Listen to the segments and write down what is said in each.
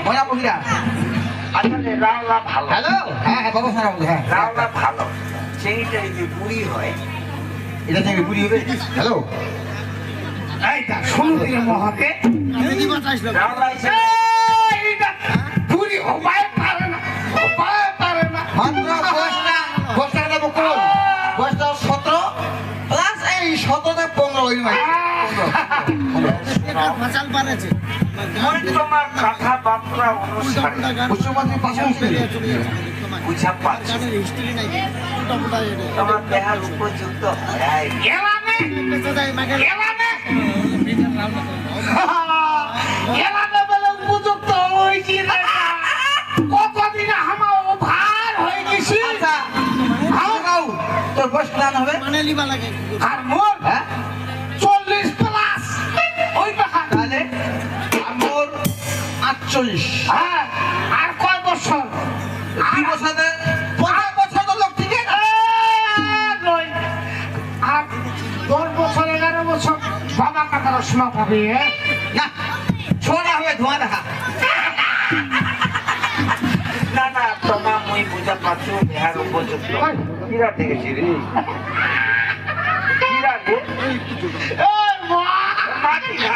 মরা মহিলা আচ্ছা রাওলা ভালো হ্যালো হ্যাঁ হ্যাঁ বাবা সারা হ্যাঁ রাওলা ভালো সেইটা যদি বুড়ি হয় এটা থেকে বুড়ি হবে হ্যালো এইটা শুরু থেকে মহাকে রাওলা এসে এইটা বুড়ি হবাই পারে না মাত্র বয়সটা দেব কোন বয়সটা 17 প্লাস এই 17 থেকে 15 হইল ভাই তোমার কথা বার্তা অনুসারে উচ্চমাধ্যমিক পাশ করতে বুঝা পাচ্ছি তোমার দেহার উপযুক্ত গেলামে বলে উপযুক্ত হয়েছি কতদিন আমার ভার হয়ে গেছি তোর বয়স প্ল্যান হবে আর মোর হ্যাঁ 40 প্লাস ওই টাকা তাহলে আর মোর 48 হ্যাঁ আর কয় বছর 2 বছরে 5 বছর তো লোক ঠিক আছে আর 10 বছর 11 বছর বাবা কাকার শোনা পাবে না ছোড়া হবে ধোঁয়া দেখা না না তোমার মই বুঝা পাচ্ছি বিহার উপযুক্ত কিরা দেখেছি রে কিরা রে মাটি না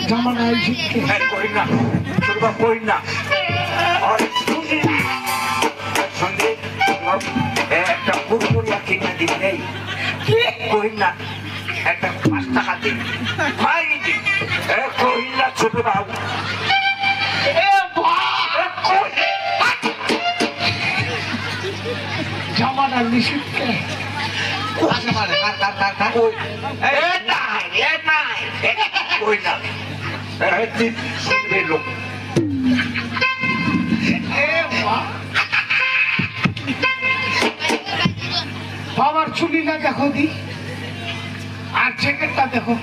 জামানা শিখে কই না তোরা কই না আর সঙ্গে একটা কুরকুরিয়া কিনে দিলে কি কই না একটা 5 টাকা দিন ভাই কই না ছোট বাবু জামানা নিষিদ্ধ আচ্ছা মানে কার কই না শুনবে লোক বাবার চুলিটা দেখো দি আর জ্যাকেটটা দেখো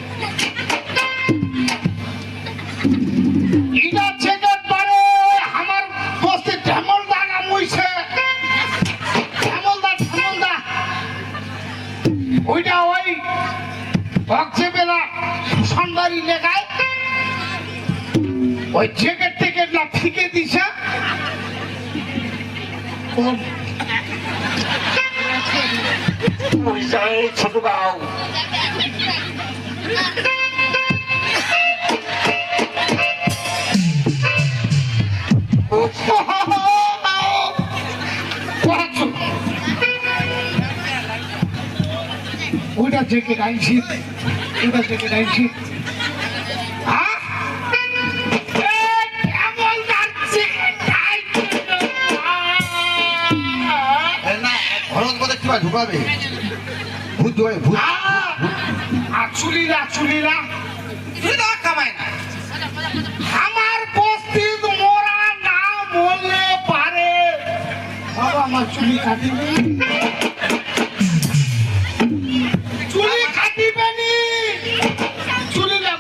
এটা জ্যাকেট পারে আমার বস্তি ঢেমলদা নাম হইছে ঢেমলদা ওইটা ওই ভক্সে বেলা সুসন্দারি লেগায় ওই জ্যাকেট থেকে ফিকে দিছে ছোট বাবু ওইটা জ্যাকেট আনছি ঢুকাবে ভূত ধরে ভূত আর চুলিরা কামায় না আমার বস্তিত মোরা না বললে পারে বাবা আমার চুলি কাটিবে চুলিটা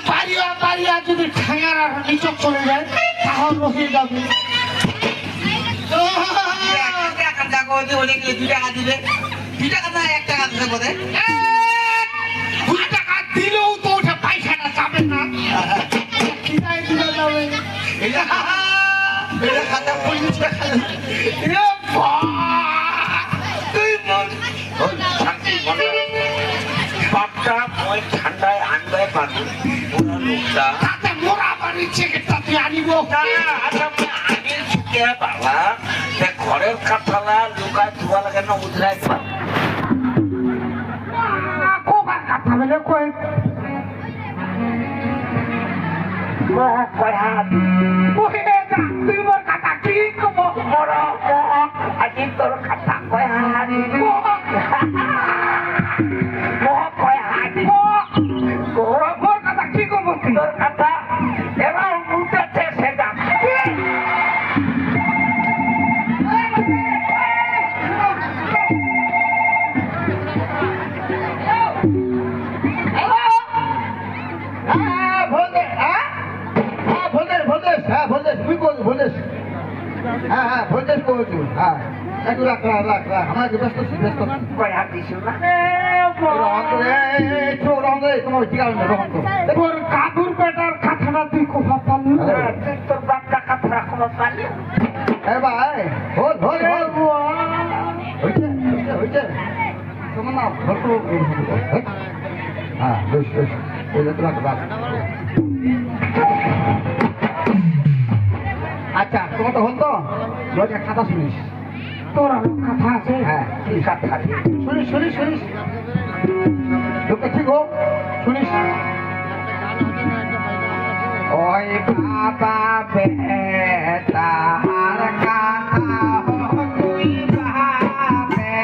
বাড়িয়া যদি ঠেঙার আর নিচক চলে যায় তাহলে রহে যাবে 2 টাকা দিবে 2 টাকা না 1 টাকা দিবে বোধে 2 টাকা দিলেও তো ওটা পয়সাটা যাবে না কিনাই দিলে যাবে এটা খাতা 50 টাকা তুই বল শান্তি মনে বাপটা মই ঠান্ডায় আনবে পারবো ওরা লোকটা তাতে মোরা বাড়ির জ্যাকেটটা তুই আনিব আমি শুকে বাবা ঘরের কাঠালা লুকা ধোয়া লাগে না উধরাই পারবো কোবার কথা বলে কই কয় হাত ওহে যা তুই মোর কথা কি কব বড় আজি তোর কথা কয় হাত কয় হাত মোর কথা কি কব তোর কথা এবার উঠেছে সেটা ভোল্টেজ তুই বল ভোল্টেজ হ্যাঁ ভোল্টেজ বুঝু হ্যাঁ একটু রাখ রাখ রাখ রাখ আমার ব্যস্ত ব্যস্ত কয় হাত দিছো না তোমার ঠিক আছে রহন করো তোর কাকুর বেটার কথাটা তুই কোথা পারলি তুই তোর বাপ টাকা ফেরা কোনো পারলি এ ভাই হল হল হল হইছে হইছে তোমার না ভর্ত হ্যাঁ বেশ বেশ এই যে রাখ রাখ আচ্ছা তোমার তো হল তো একটা খাতা শুনিস তোর কথা আছে হ্যাঁ কি কথা শুনিস শুনিস শুনিস তোকে ঠিক হোক শুনিস ওই বাবা বেটার কথা তুই ভাবে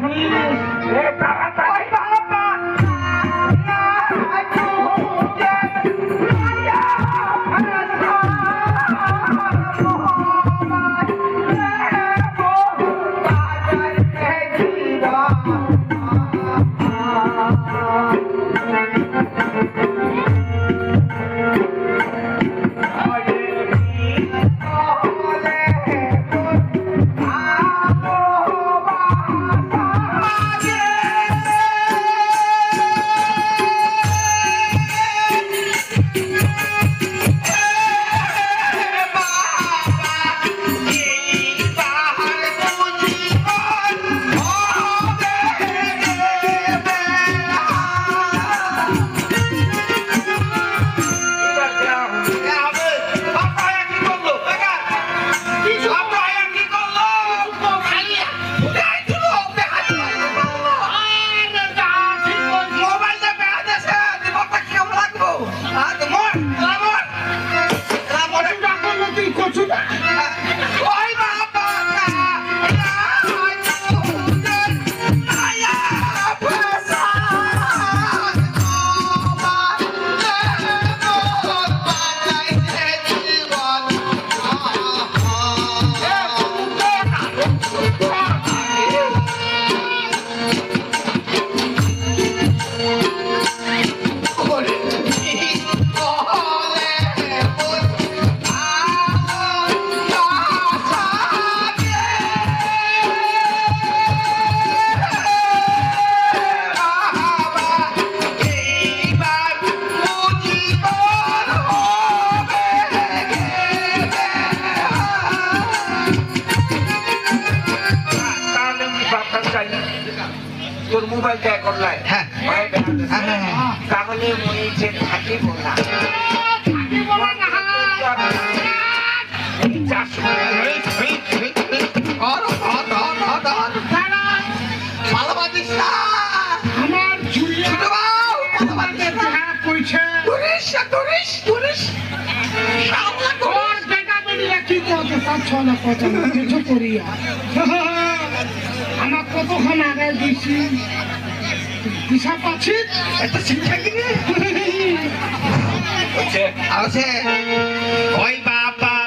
শুনিস তোর মোবাইল দেয় করলাই হ্যাঁ তাহলে মনে হচ্ছে থাকিব না শালা আছে তার ছ না কত কিছু করিয়া আমার কতক্ষণ আগে দিছি দিশা পাচ্ছি একটা শিক্ষা কিনে হচ্ছে আছে ওই বাবা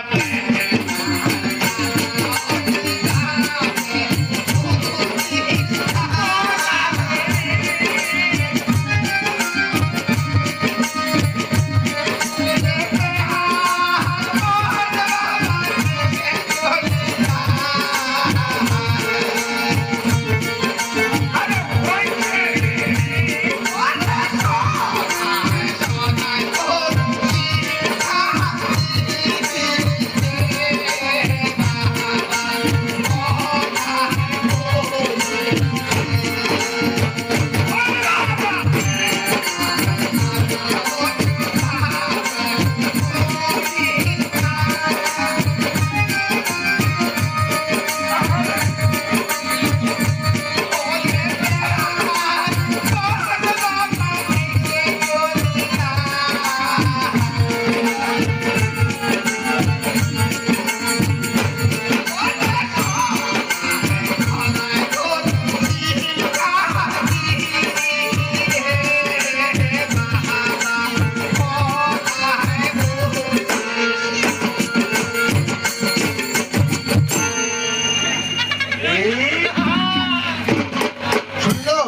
শুনলো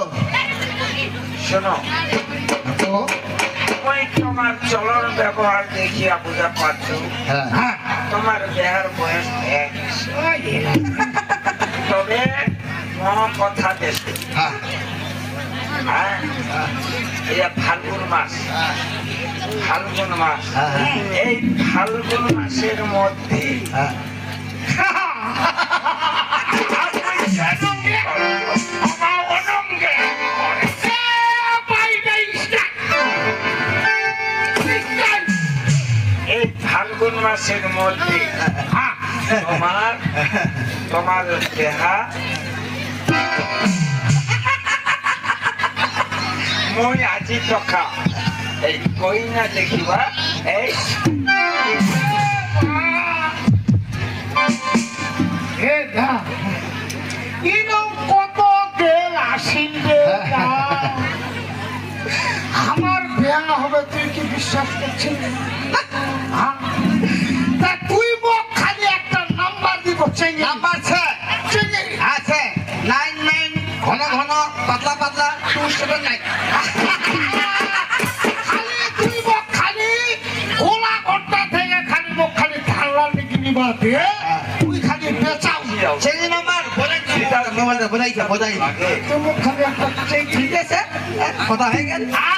শোনো তো ওই তোমার চলন ব্যবহার দেখিয়া বুঝা পাচ্ছ হ্যাঁ তোমার দেহার বয়স এক তবে কথা দেশে হ্যাঁ হ্যাঁ এটা ফাল্গুন মাস ফাল্গুন মাস হ্যাঁ। এই ফাল্গুন মাসের মধ্যে হ্যাঁ এই ফাল্গুন মাসের মধ্যে তোমার তোমার দেহা মই আজি টকা এই কইনা দেখিবা এই হে দা ইনো কত তেল আসিল রে দা আমার বিয়া হবে তুই কি বিশ্বাস করছিস হ্যাঁ? তা তুই মোক খালি একটা নাম্বার দিব চেঙ্গে নাম্বার আছে 99 ঘন ঘন পাতলা পাতলা 279 খালি তুই মোক খালি গোলা ঘন্টা থেকে খালি মোক খালি ধারলা লিখে নিবা দে তুই খালি বেচাও সেই নাম্বার মোবাইলটা বোঝাইছে বোঝাই লাগে তুই মোক খালি একটা চেঙ্গে ঠিক আছে কথা হয়ে গেল আ